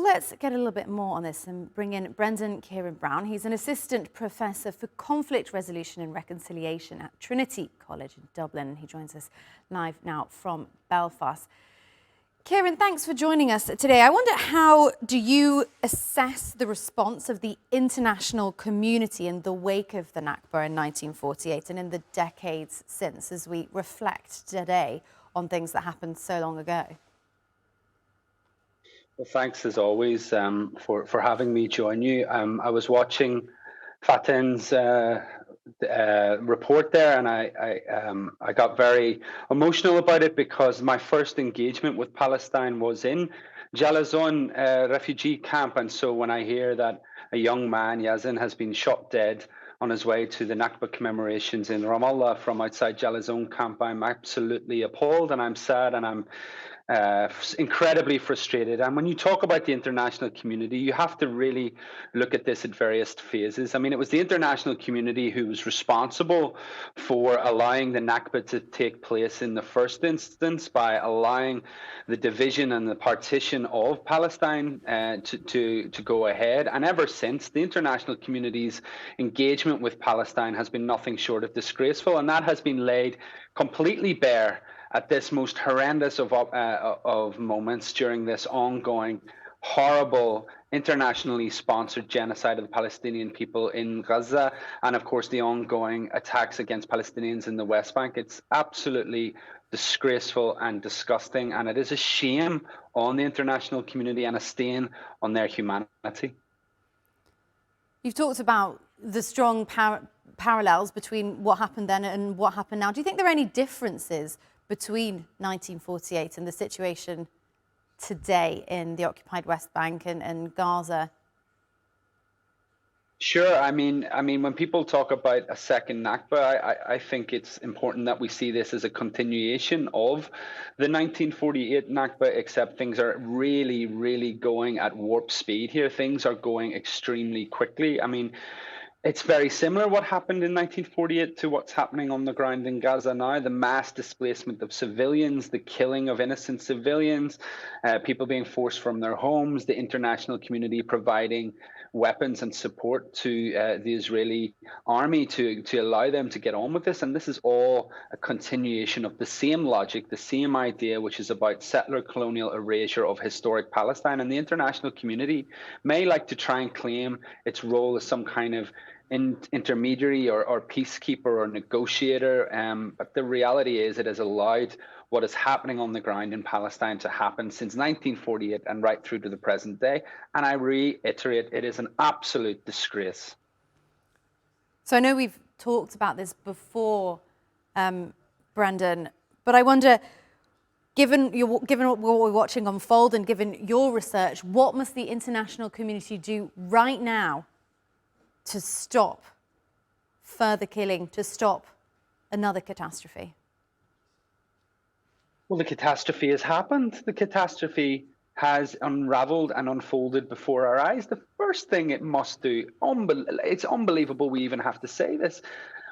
Well, let's get a little bit more on this and bring in Ciaran Browne. He's an assistant professor for conflict resolution and reconciliation at Trinity College in Dublin. He joins us live now from Belfast. Ciaran, thanks for joining us today. I wonder, how do you assess the response of the international community in the wake of the Nakba in 1948 and in the decades since, as we reflect today on things that happened so long ago? Well, thanks as always for having me join you. I was watching Fatin's report there, and I got very emotional about it because my first engagement with Palestine was in Jalazon refugee camp, and so when I hear that a young man, Yazin, has been shot dead on his way to the Nakba commemorations in Ramallah from outside Jalazon camp, I'm absolutely appalled, and I'm sad, and I'm incredibly frustrated. And when you talk about the international community, you have to really look at this at various phases. I mean, it was the international community who was responsible for allowing the Nakba to take place in the first instance by allowing the division and the partition of Palestine to go ahead. And ever since, the international community's engagement with Palestine has been nothing short of disgraceful, and that has been laid completely bare at this most horrendous of moments during this ongoing, horrible, internationally sponsored genocide of the Palestinian people in Gaza, and of course the ongoing attacks against Palestinians in the West Bank. It's absolutely disgraceful and disgusting, and it is a shame on the international community and a stain on their humanity. You've talked about the strong parallels between what happened then and what happened now. Do you think there are any differences between 1948 and the situation today in the occupied West Bank and Gaza? Sure. I mean, when people talk about a second Nakba, I think it's important that we see this as a continuation of the 1948 Nakba, except things are really, really going at warp speed here. Things are going extremely quickly. I mean, it's very similar what happened in 1948 to what's happening on the ground in Gaza now. The mass displacement of civilians, the killing of innocent civilians, people being forced from their homes, the international community providing weapons and support to the Israeli army to allow them to get on with this. And this is all a continuation of the same logic, the same idea, which is about settler colonial erasure of historic Palestine. And the international community may like to try and claim its role as some kind of intermediary or peacekeeper or negotiator, but the reality is it has allowed what is happening on the ground in Palestine to happen since 1948 and right through to the present day. And I reiterate, it is an absolute disgrace. So I know we've talked about this before, Brendan, but I wonder, given what we're watching unfold and given your research, what must the international community do right now to stop further killing, to stop another catastrophe? Well, the catastrophe has happened. The catastrophe has unraveled and unfolded before our eyes. The first thing it must do, it's unbelievable we even have to say this,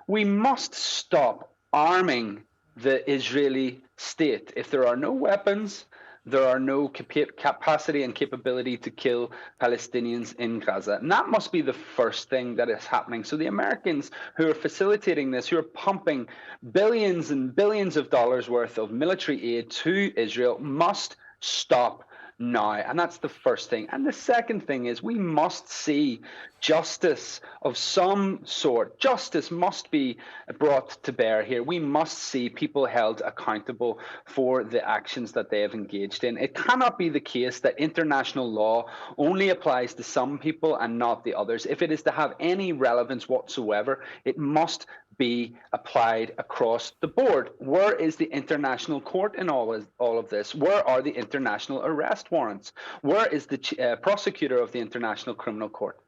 we must stop arming the Israeli state. If there are no weapons, there are no capacity and capability to kill Palestinians in Gaza. And that must be the first thing that is happening. So the Americans who are facilitating this, who are pumping billions and billions of dollars worth of military aid to Israel, must stop now. And that's the first thing. And the second thing is we must see justice of some sort. Justice must be brought to bear here. We must see people held accountable for the actions that they have engaged in. It cannot be the case that international law only applies to some people and not the others. If it is to have any relevance whatsoever, it must be applied across the board. Where is the international court in all of this? Where are the international arrest warrants? Where is the prosecutor of the International Criminal Court?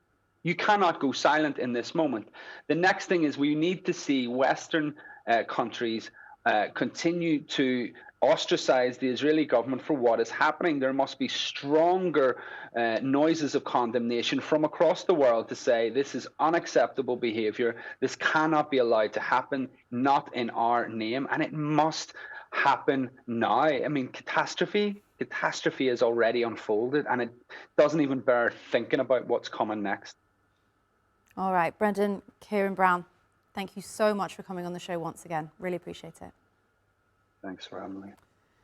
You cannot go silent in this moment. The next thing is we need to see Western countries continue to ostracize the Israeli government for what is happening. There must be stronger noises of condemnation from across the world to say this is unacceptable behavior. This cannot be allowed to happen, not in our name, and it must happen now. I mean, catastrophe catastrophe is already unfolded, and it doesn't even bear thinking about what's coming next. All right, Brendan, Ciaran Browne, thank you so much for coming on the show once again. Really appreciate it. Thanks for having me.